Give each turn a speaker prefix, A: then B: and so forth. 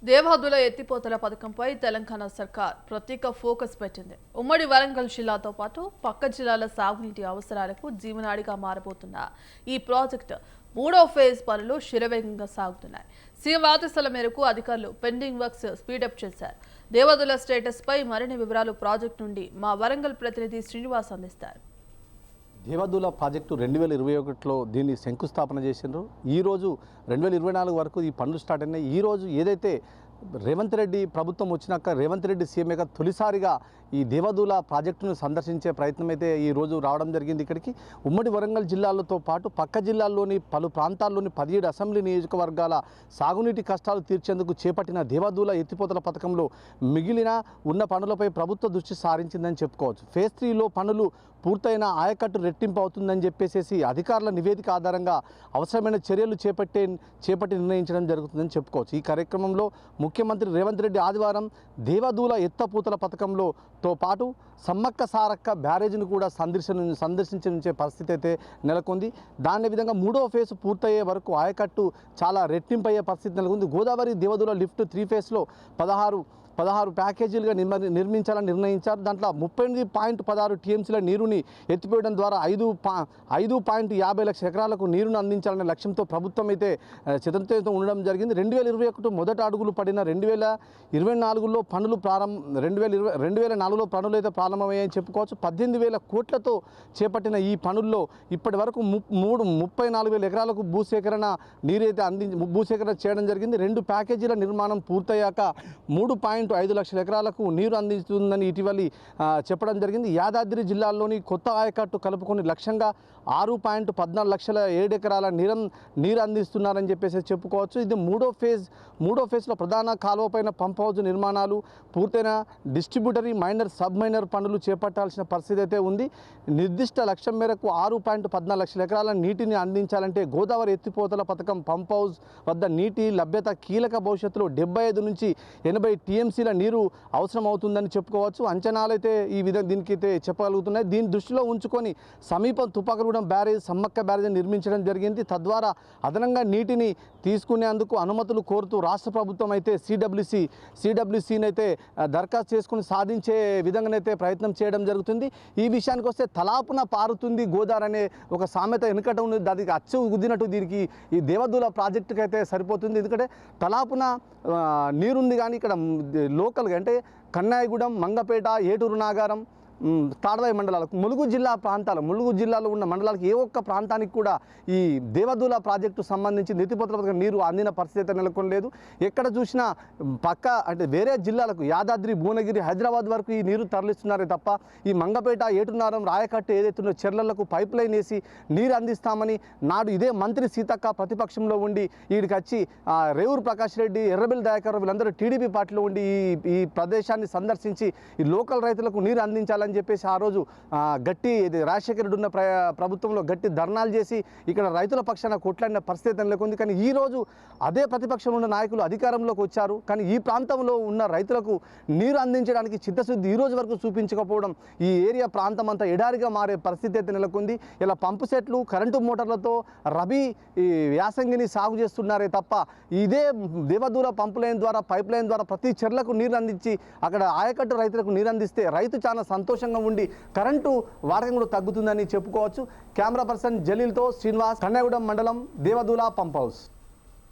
A: దేవాదుల ఎత్తిపోతల పథకంపై తెలంగాణ సర్కార్ ప్రత్యేక ఫోకస్ పెట్టింది. ఉమ్మడి వరంగల్ జిల్లాతో పాటు పక్క జిల్లాల సాగునీటి అవసరాలకు జీవనాడిగా మారబోతున్న ఈ ప్రాజెక్టు మూడో ఫేజ్ పనులు శరవేగంగా సాగుతున్నాయి. సీఎం ఆదేశాల మేరకు అధికారులు పెండింగ్ వర్క్స్ స్పీడప్ చేశారు. దేవాదుల స్టేటస్ పై మరిన్ని వివరాలు ప్రాజెక్టు నుండి మా వరంగల్ ప్రతినిధి శ్రీనివాస్ అందిస్తారు.
B: దేవాదుల ప్రాజెక్టు 2021లో దీన్ని శంకుస్థాపన చేసిండ్రు. ఈరోజు 2024 వరకు ఈ పనులు స్టార్ట్ అయినాయి. ఈరోజు ఏదైతే రేవంత్ రెడ్డి ప్రభుత్వం వచ్చినాక రేవంత్ రెడ్డి సీఎంగా తొలిసారిగా ఈ దేవాదుల ప్రాజెక్టును సందర్శించే ప్రయత్నం అయితే ఈరోజు రావడం జరిగింది. ఇక్కడికి ఉమ్మడి వరంగల్ జిల్లాలతో పాటు పక్క జిల్లాల్లోని పలు ప్రాంతాల్లోని 17 అసెంబ్లీ నియోజకవర్గాల సాగునీటి కష్టాలు తీర్చేందుకు చేపట్టిన దేవాదుల ఎత్తిపోతల పథకంలో మిగిలిన ఉన్న పనులపై ప్రభుత్వ దృష్టి సారించిందని చెప్పుకోవచ్చు. ఫేజ్ 3లో పనులు పూర్తయిన ఆయకట్టు రెట్టింపు అవుతుందని చెప్పేసి అధికారుల నివేదిక ఆధారంగా అవసరమైన చర్యలు చేపట్టి నిర్ణయించడం జరుగుతుందని చెప్పుకోవచ్చు. ఈ కార్యక్రమంలో ముఖ్యమంత్రి రేవంత్ రెడ్డి ఆదివారం దేవాదుల ఎత్తపోతల పథకంలోతో పాటు సమ్మక్క సారక్క బ్యారేజ్ను కూడా సందర్శించే పరిస్థితి అయితే నెలకొంది. దాని విధంగా మూడో ఫేజ్ పూర్తయ్యే వరకు ఆయకట్టు చాలా రెట్టింపు అయ్యే పరిస్థితి నెలకొంది. గోదావరి దేవాదుల లిఫ్ట్ 3 ఫేజ్లో 16 ప్యాకేజీలుగా నిర్మించాలని నిర్ణయించారు. దాంట్లో 38.16 టీఎంసీల నీరుని ఎత్తిపోయడం ద్వారా 5.50 లక్షల ఎకరాలకు నీరును అందించాలనే లక్ష్యంతో ప్రభుత్వం అయితే చిత్రంతో ఉండడం జరిగింది. 2021 మొదటి అడుగులు పడిన 2024లో పనులు 2024లో పనులు అయితే ప్రారంభమయ్యాయని చెప్పుకోవచ్చు. 18,000 కోట్లతో చేపట్టిన ఈ పనుల్లో ఇప్పటి వరకు 34,000 ఎకరాలకు భూసేకరణ చేయడం జరిగింది. 2 ప్యాకేజీల నిర్మాణం పూర్తయ్యాక 3.5 లక్షల ఎకరాలకు నీరు అందిస్తుందని ఇటీవలి చెప్పడం జరిగింది. యాదాద్రి జిల్లాలోని కొత్త ఆయకట్టు కలుపుకొని లక్ష్యంగా 6.14 లక్షల 7 ఎకరాల నీరు అందిస్తున్నారని చెప్పేసి చెప్పుకోవచ్చు. ఇది మూడో ఫేజ్లో ప్రధాన కాలువ పైన పంప్ హౌజ్ నిర్మాణాలు పూర్తయిన డిస్ట్రిబ్యూటరీ మైనర్ సబ్ మైనర్ పనులు చేపట్టాల్సిన పరిస్థితి అయితే ఉంది. నిర్దిష్ట లక్ష్యం మేరకు 6.14 లక్షల ఎకరాల నీటిని అందించాలంటే గోదావరి ఎత్తిపోతల పథకం పంప్ హౌజ్ వద్ద నీటి లభ్యత కీలక. భవిష్యత్తులో 75 నుంచి 80 టీఎంసీల నీరు అవసరం అవుతుందని చెప్పుకోవచ్చు. అంచనాలైతే దీనికైతే చెప్పగలుగుతున్నాయి. దీన్ని దృష్టిలో ఉంచుకొని సమీపం తుపాకగూడెం బ్యారేజ్ సమ్మక్క బ్యారేజ్ నిర్మించడం జరిగింది. తద్వారా అదనంగా నీటిని తీసుకునేందుకు అనుమతులు కోరుతూ రాష్ట్ర ప్రభుత్వం అయితే సిడబ్ల్యూసీని అయితే దరఖాస్తు చేసుకుని సాధించే విధంగానైతే ప్రయత్నం చేయడం జరుగుతుంది. ఈ విషయానికి వస్తే తలాపున పారుతుంది గోదావరి అనే ఒక సామెత వెనుకట ఉంది. దానికి అచ్చు గుద్దినట్టు దీనికి ఈ దేవాదుల ప్రాజెక్టుకి అయితే సరిపోతుంది. ఎందుకంటే తలాపున నీరుంది కానీ ఇక్కడ లోకల్గా అంటే కన్నాయగూడెం, మంగపేట, ఏటూరు నాగారం, తాడవాయి మండలాలకు ములుగు జిల్లాలో ఉన్న మండలాలకు ఏ ఒక్క ప్రాంతానికి కూడా ఈ దేవాదుల ప్రాజెక్టు సంబంధించి ఎత్తిపోతల పథకం నీరు అందిన పరిస్థితి నెలకొనలేదు. ఎక్కడ చూసినా పక్క అంటే వేరే జిల్లాలకు యాదాద్రి, భువనగిరి, హైదరాబాద్ వరకు ఈ నీరు తరలిస్తున్నారే తప్ప ఈ మంగపేట, ఏటునారం, రాయకట్టు ఏదైతున్న చెర్లలకు పైప్ లైన్ వేసి నీరు అందిస్తామని నాడు ఇదే మంత్రి సీతక్క ప్రతిపక్షంలో ఉండి వీడికి వచ్చి రేవూరు ప్రకాష్ రెడ్డి, ఎర్రబెల్లి దయాకర్ వీళ్ళందరూ టీడీపీ పార్టీలో ఉండి ఈ ప్రదేశాన్ని సందర్శించి ఈ లోకల్ రైతులకు నీరు అందించాలని చెప్పేసి ఆ రోజు రాజశేఖర రెడ్డి ఉన్న ప్రభుత్వంలో గట్టి ధర్నాలు చేసి ఇక్కడ రైతుల పక్షాన కొట్లాడిన పరిస్థితి నెలకొంది. కానీ ఈరోజు అదే ప్రతిపక్షంలో ఉన్న నాయకులు అధికారంలోకి వచ్చారు. కానీ ఈ ప్రాంతంలో ఉన్న రైతులకు నీరు అందించడానికి చిత్తశుద్ధి ఈ రోజు వరకు చూపించకపోవడం ఈ ఏరియా ప్రాంతం అంతా ఎడారిగా మారే పరిస్థితి అయితే నెలకొంది. ఇలా పంపు సెట్లు, కరెంటు మోటార్లతో రబీ యాసంగిని సాగు చేస్తున్నారే తప్ప ఇదే దేవాదుల పంపు లైన్ ద్వారా, పైప్ లైన్ ద్వారా ప్రతి చెర్లకు నీరు అందించి అక్కడ ఆయకట్టు రైతులకు నీరు అందిస్తే రైతు చాలా సంతోషంగా ఉండి కరెంటు వాడకం కూడా తగ్గుతుందని చెప్పుకోవచ్చు. కెమెరా పర్సన్ జలీల్తో శ్రీనివాస్, కన్నగూడెం మండలం, దేవాదుల పంప్ హౌస్.